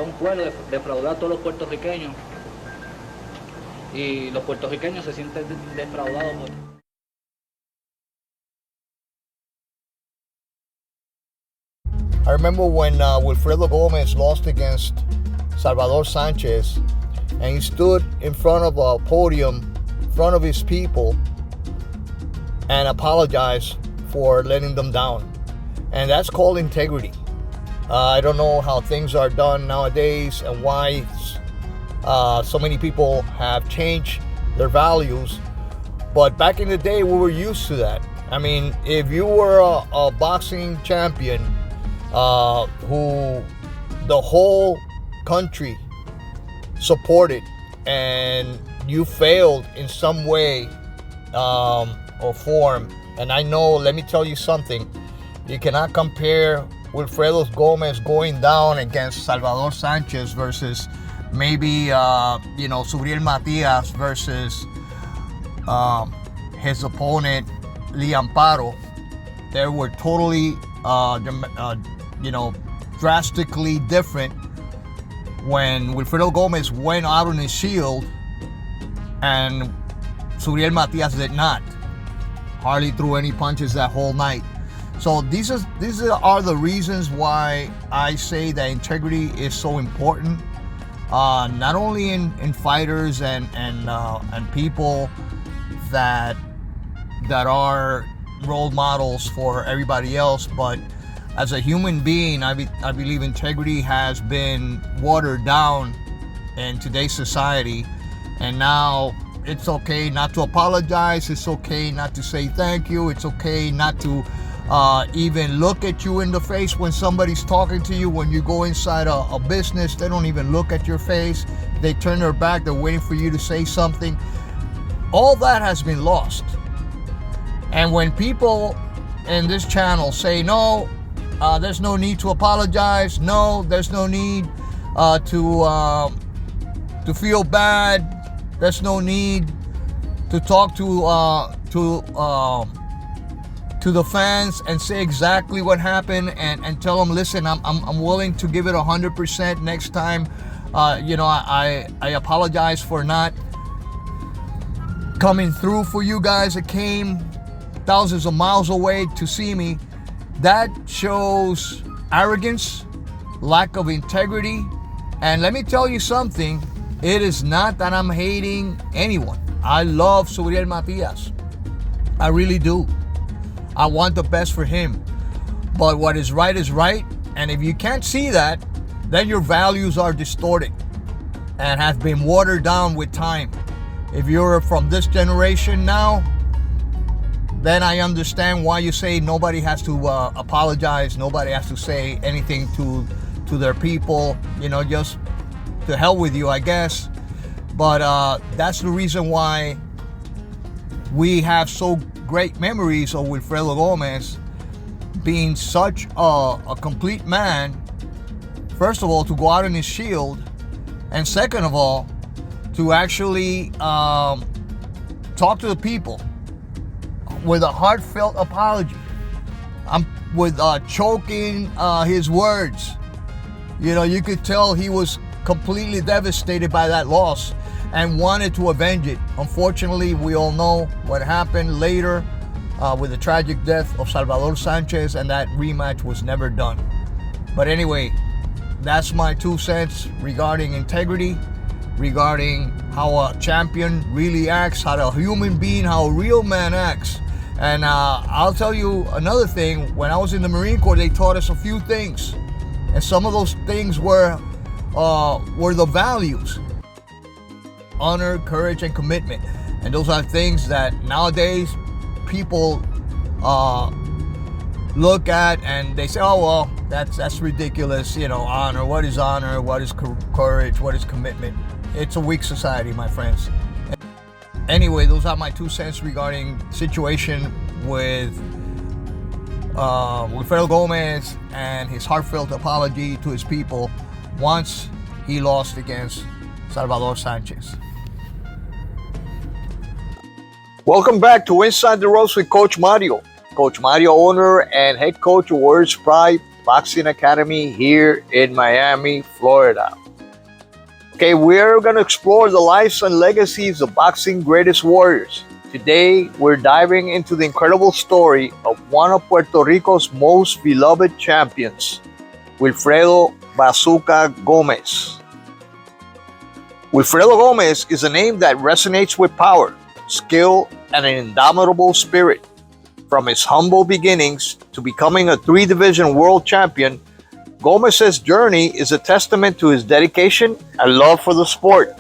cabrón fue defraudar a todos los puertorriqueños. Y los puertorriqueños se sienten defraudados por... I remember when Wilfredo Gomez lost against Salvador Sanchez, and he stood in front of a podium, in front of his people, and apologized for letting them down. And that's called integrity. I don't know how things are done nowadays and why so many people have changed their values. But back in the day, we were used to that. I mean, if you were a boxing champion who the whole country supported and you failed in some way or form, and I know, let me tell you something, you cannot compare Wilfredo Gomez going down against Salvador Sanchez versus maybe Subriel Matias versus his opponent Lee Amparo. They were totally drastically different when Wilfredo Gomez went out on his shield and Subriel Matias did not. Hardly threw any punches that whole night. So these are the reasons why I say that integrity is so important, not only in fighters and people that are role models for everybody else, but as a human being, I believe integrity has been watered down in today's society, and now it's okay not to apologize. It's okay not to say thank you. It's okay not to even look at you in the face when somebody's talking to you. When you go inside a business, they don't even look at your face. They turn their back. They're waiting for you to say something. All that has been lost. And when people in this channel say, no, there's no need to apologize. No, there's no need to feel bad. There's no need to talk to the fans and say exactly what happened and tell them, listen, I'm willing to give it 100% next time. I apologize for not coming through for you guys that came thousands of miles away to see me. That shows arrogance, lack of integrity. And let me tell you something, it is not that I'm hating anyone. I love Subriel Matias. I really do. I want the best for him. But what is right is right. And if you can't see that, then your values are distorted and have been watered down with time. If you're from this generation now, then I understand why you say nobody has to apologize. Nobody has to say anything to their people. Just to hell with you, I guess. But that's the reason why we have so great memories of Wilfredo Gomez being such a complete man. First of all, to go out on his shield, and second of all, to actually talk to the people with a heartfelt apology. With choking his words. You could tell he was completely devastated by that loss and wanted to avenge it. Unfortunately, we all know what happened later with the tragic death of Salvador Sanchez, and that rematch was never done. But anyway, that's my 2 cents regarding integrity, regarding how a champion really acts, how a human being, how a real man acts. And I'll tell you another thing. When I was in the Marine Corps, they taught us a few things, and some of those things were the values: honor, courage, and commitment. And those are things that nowadays people look at and they say, oh well, that's ridiculous. Honor, what is honor? What is courage? What is commitment? It's a weak society, my friends. Anyway, those are my 2 cents regarding situation with Wilfredo Gomez and his heartfelt apology to his people once he lost against Salvador Sanchez. Welcome back to Inside the Ropes with Coach Mario. Coach Mario, owner and head coach of Warriors Pride Boxing Academy here in Miami, Florida. Okay, we're going to explore the lives and legacies of boxing greatest warriors. Today, we're diving into the incredible story of one of Puerto Rico's most beloved champions, Wilfredo Bazooka Gomez. Wilfredo Gomez is a name that resonates with power, skill, and an indomitable spirit. From his humble beginnings to becoming a three-division world champion, Gomez's journey is a testament to his dedication and love for the sport.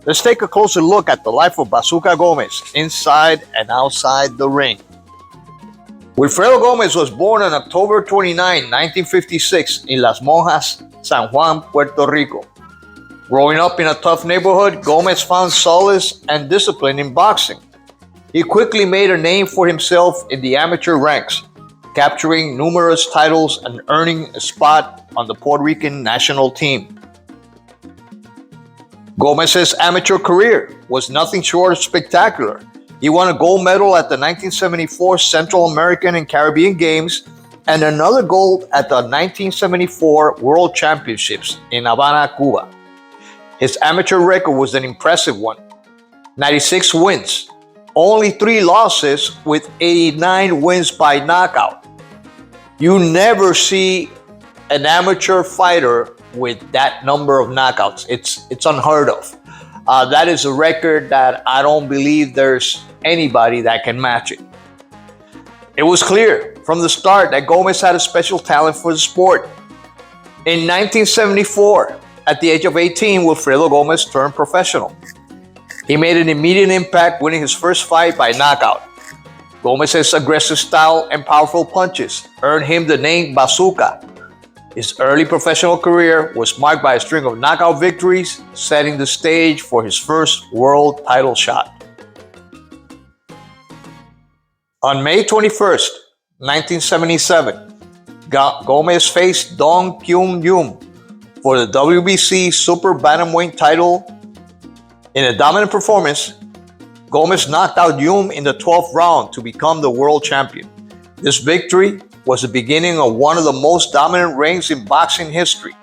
Let's take a closer look at the life of Bazooka Gomez, inside and outside the ring. Wilfredo Gomez was born on October 29, 1956 in Las Monjas, San Juan, Puerto Rico. Growing up in a tough neighborhood, Gomez found solace and discipline in boxing. He quickly made a name for himself in the amateur ranks, capturing numerous titles and earning a spot on the Puertorican national team. Gomez's amateur career was nothing short of spectacular. He won a gold medal at the 1974 Central American and Caribbean Games and another gold at the 1974 World Championships in Havana, Cuba. His amateur record was an impressive one: 96 wins, only 3 losses with 89 wins by knockout. You never see an amateur fighter with that number of knockouts. It's unheard of. That is a record that I don't believe there's anybody that can match it. It was clear from the start that Gomez had a special talent for the sport. In 1974, at the age of 18, Wilfredo Gomez turned professional. He made an immediate impact, winning his first fight by knockout. Gomez's aggressive style and powerful punches earned him the name Bazooka. His early professional career was marked by a string of knockout victories, setting the stage for his first world title shot. On May 21st, 1977, Gomez faced Dong Kyung Yum for the WBC Super Bantamweight title. In a dominant performance, Gomez knocked out Yum in the 12th round to become the world champion. This victory was the beginning of one of the most dominant reigns in boxing history.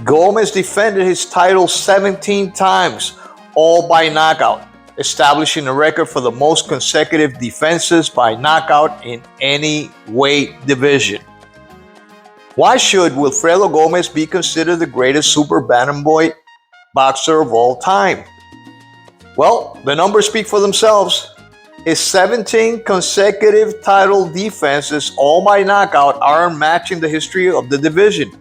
Gomez defended his title 17 times, all by knockout, establishing a record for the most consecutive defenses by knockout in any weight division. Why should Wilfredo Gomez be considered the greatest super bantamweight boxer of all time? Well, the numbers speak for themselves. His 17 consecutive title defenses, all by knockout, are unmatched in the history of the division.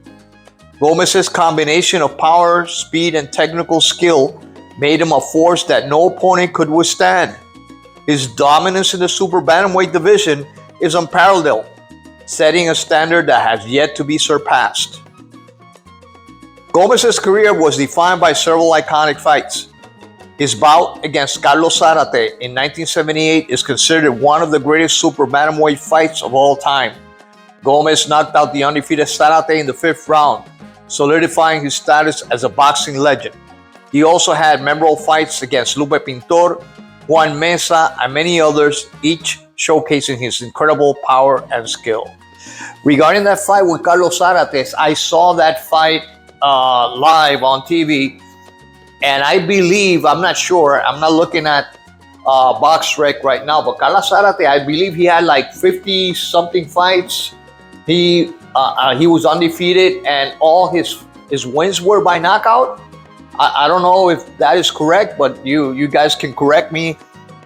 Gomez's combination of power, speed, and technical skill made him a force that no opponent could withstand. His dominance in the super bantamweight division is unparalleled, setting a standard that has yet to be surpassed. Gomez's career was defined by several iconic fights. His bout against Carlos Zarate in 1978 is considered one of the greatest super bantamweight fights of all time. Gomez knocked out the undefeated Zarate in the 5th round, solidifying his status as a boxing legend. He also had memorable fights against Lupe Pintor, Juan Mesa, and many others, each showcasing his incredible power and skill. Regarding that fight with Carlos Zarate, I saw that fight live on TV. And I believe, I'm not sure, I'm not looking at BoxRec right now, but Carlos Zarate, I believe he had like 50-something fights. He was undefeated, and all his wins were by knockout. I don't know if that is correct, but you guys can correct me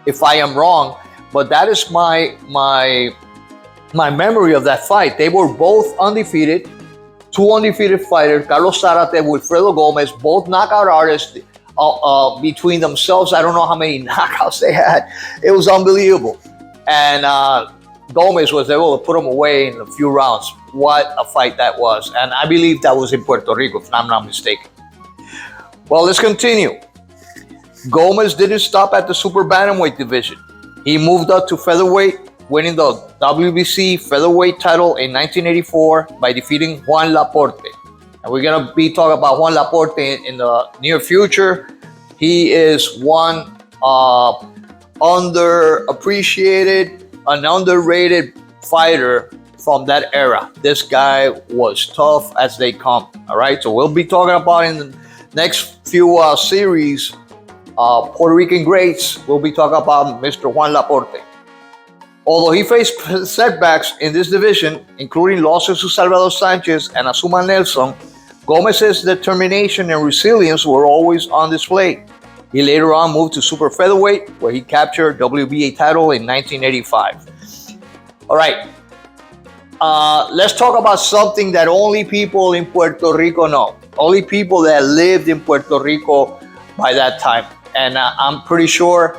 if I am wrong. But that is my memory of that fight. They were both undefeated. 2 undefeated fighters, Carlos Zarate, Wilfredo Gomez, both knockout artists between themselves. I don't know how many knockouts they had. It was unbelievable. And Gomez was able to put them away in a few rounds. What a fight that was. And I believe that was in Puerto Rico, if I'm not mistaken. Well, let's continue. Gomez didn't stop at the super bantamweight division. He moved up to featherweight, winning the WBC featherweight title in 1984 by defeating Juan Laporte. And we're going to be talking about Juan Laporte in the near future. He is one underappreciated, an underrated fighter from that era. This guy was tough as they come. All right, so we'll be talking about in the next few series, Puerto Rican greats. We'll be talking about Mr. Juan Laporte. Although he faced setbacks in this division, including losses to Salvador Sanchez and Azuma Nelson, Gomez's determination and resilience were always on display. He later on moved to super featherweight, where he captured WBA title in 1985. All right, let's talk about something that only people in Puerto Rico know. Only people that lived in Puerto Rico by that time. And I'm pretty sure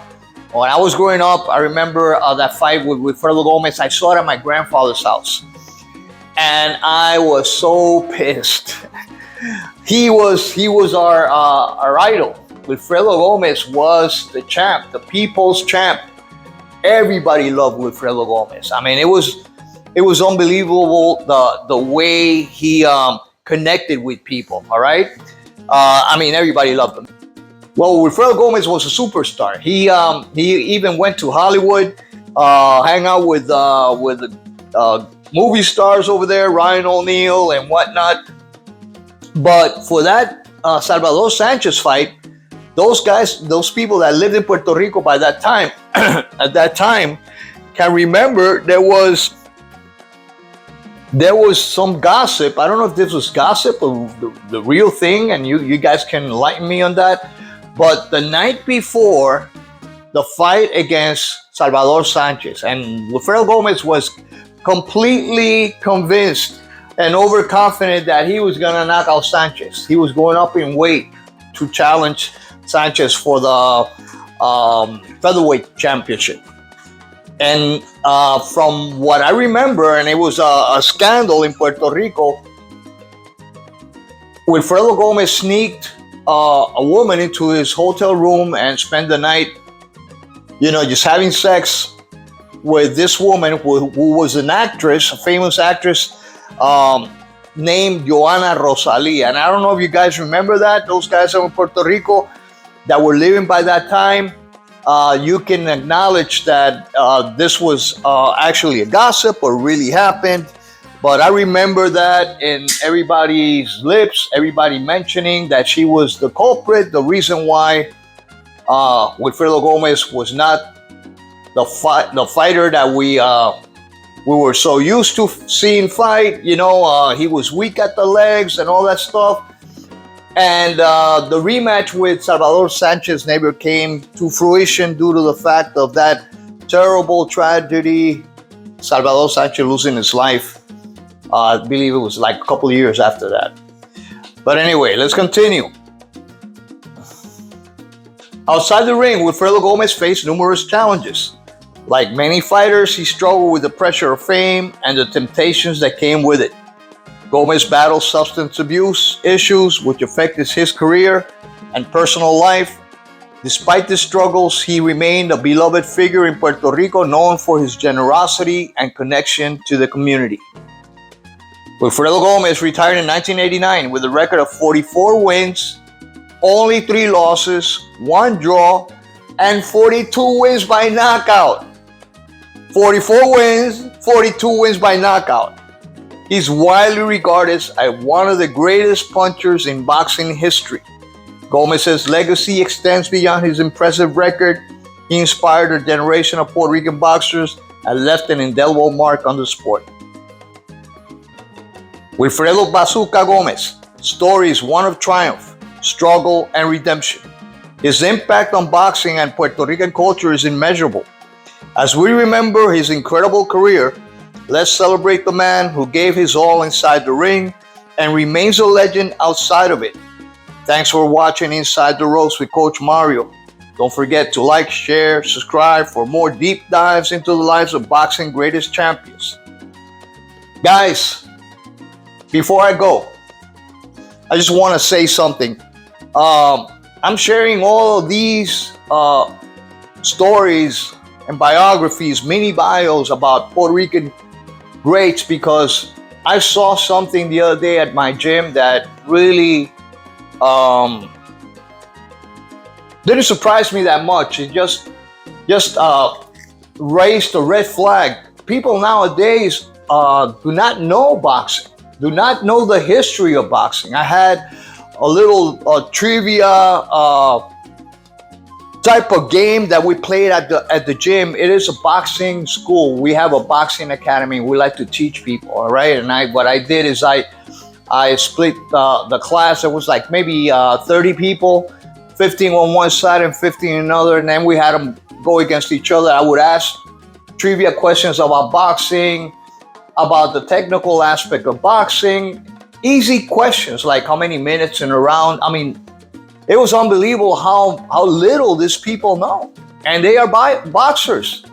when I was growing up, I remember that fight with Wilfredo Gomez. I saw it at my grandfather's house. And I was so pissed. He was our idol. Wilfredo Gomez was the champ, the people's champ. Everybody loved Wilfredo Gomez. I mean, it was unbelievable the way he connected with people. All right, I mean, everybody loved him. Well, Wilfredo Gomez was a superstar. He even went to Hollywood, hang out with movie stars over there, Ryan O'Neal and whatnot. But for that Salvador Sanchez fight, those guys, those people that lived in Puerto Rico by that time, at that time, can remember there was some gossip. I don't know if this was gossip or the real thing, and you guys can enlighten me on that. But the night before the fight against Salvador Sanchez, and Wilfredo Gomez was completely convinced and overconfident that he was going to knock out Sanchez. He was going up in weight to challenge Sanchez for the featherweight championship. And from what I remember, and it was a scandal in Puerto Rico, Wilfredo Gomez sneaked a woman into his hotel room and spent the night, just having sex with this woman who was an actress, a famous actress, named Joanna Rosalia. And I don't know if you guys remember that. Those guys in Puerto Rico that were living by that time, you can acknowledge that this was actually a gossip or really happened. But I remember that in everybody's lips, everybody mentioning that she was the culprit, the reason why Wilfredo Gomez was not the fighter that we were so used to seeing fight. He was weak at the legs and all that stuff. And the rematch with Salvador Sanchez never came to fruition due to the fact of that terrible tragedy, Salvador Sanchez losing his life. I believe it was like a couple of years after that. But anyway, let's continue. Outside the ring, Wilfredo Gomez faced numerous challenges. Like many fighters, he struggled with the pressure of fame and the temptations that came with it. Gomez battled substance abuse issues, which affected his career and personal life. Despite the struggles, he remained a beloved figure in Puerto Rico, known for his generosity and connection to the community. Wilfredo Gomez retired in 1989 with a record of 44 wins, only 3 losses, 1 draw, and 42 wins by knockout. 44 wins, 42 wins by knockout. He's widely regarded as one of the greatest punchers in boxing history. Gomez's legacy extends beyond his impressive record. He inspired a generation of Puerto Rican boxers and left an indelible mark on the sport. Wilfredo Bazooka Gomez, story is one of triumph, struggle, and redemption. His impact on boxing and Puerto Rican culture is immeasurable. As we remember his incredible career, let's celebrate the man who gave his all inside the ring and remains a legend outside of it. Thanks for watching Inside the Ropes with Coach Mario. Don't forget to like, share, subscribe for more deep dives into the lives of boxing greatest champions. Guys, before I go, I just want to say something. I'm sharing all of these stories and biographies, mini bios about Puerto Rican greats because I saw something the other day at my gym that really didn't surprise me that much. It just raised a red flag. People nowadays do not know boxing, do not know the history of boxing. I had a little trivia type of game that we played at the gym. It is a boxing school. We have a boxing academy. We like to teach people, all right? And what I did is I split the class. It was like maybe 30 people, 15 on one side and 15 on another, and then we had them go against each other. I would ask trivia questions about boxing, about the technical aspect of boxing, easy questions like how many minutes in a round. I mean, it was unbelievable how little these people know. And they are boxers.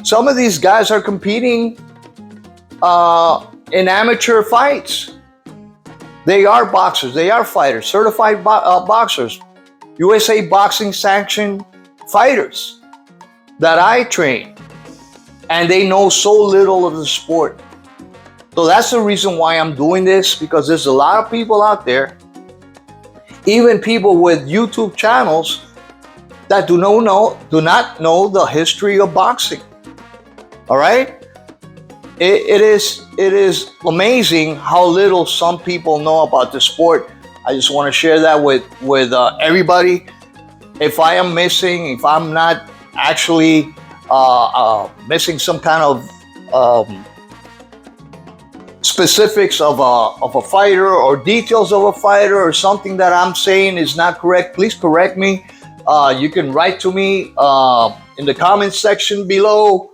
Some of these guys are competing in amateur fights. They are boxers, they are fighters, certified boxers, USA boxing sanctioned fighters that I train. And they know so little of the sport. So that's the reason why I'm doing this, because there's a lot of people out there, even people with YouTube channels, that do not know the history of boxing. All right? It is amazing how little some people know about the sport. I just want to share that with everybody. If I am missing, if I'm not actually missing some kind of specifics of a fighter or details of a fighter, or something that I'm saying is not correct, please correct me. You can write to me in the comments section below.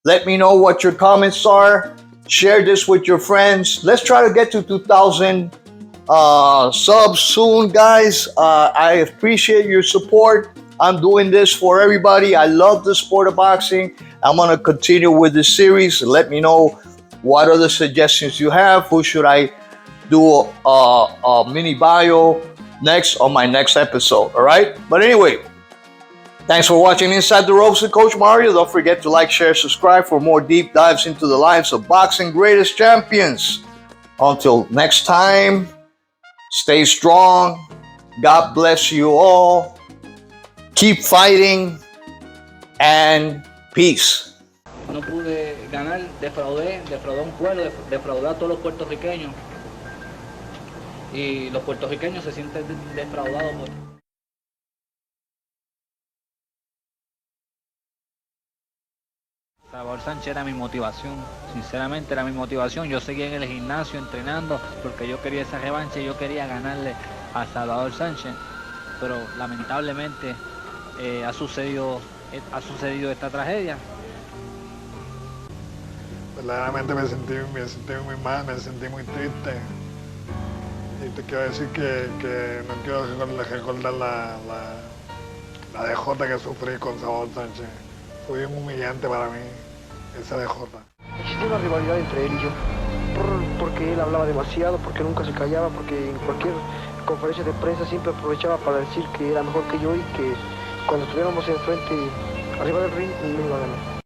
Let me know what your comments are. Share this with your friends. Let's try to get to 2,000 subs soon, guys. I appreciate your support. I'm doing this for everybody. I love the sport of boxing. I'm going to continue with this series. Let me know what other suggestions you have. Who should I do a mini bio next on my next episode? All right. But anyway, thanks for watching Inside the Ropes with Coach Mario. Don't forget to like, share, subscribe for more deep dives into the lives of boxing greatest champions. Until next time, stay strong. God bless you all. Keep fighting, and peace. No pude ganar, defraudé a un pueblo, defraudé a todos los puertorriqueños. Y los puertorriqueños se sienten defraudados por... Salvador Sánchez era mi motivación, sinceramente era mi motivación. Yo seguía en el gimnasio entrenando porque yo quería esa revancha y yo quería ganarle a Salvador Sánchez, pero lamentablemente ha sucedido esta tragedia. Verdaderamente me sentí muy mal, me sentí muy triste. Y te quiero decir que no quiero recordar la DJ que sufrí con Salvador Sánchez. Fue bien humillante para mí esa DJ. Existía una rivalidad entre él y yo, porque él hablaba demasiado, porque nunca se callaba, porque en cualquier conferencia de prensa siempre aprovechaba para decir que era mejor que yo y que cuando estuviéramos enfrente, arriba del ring, no iba a ganar.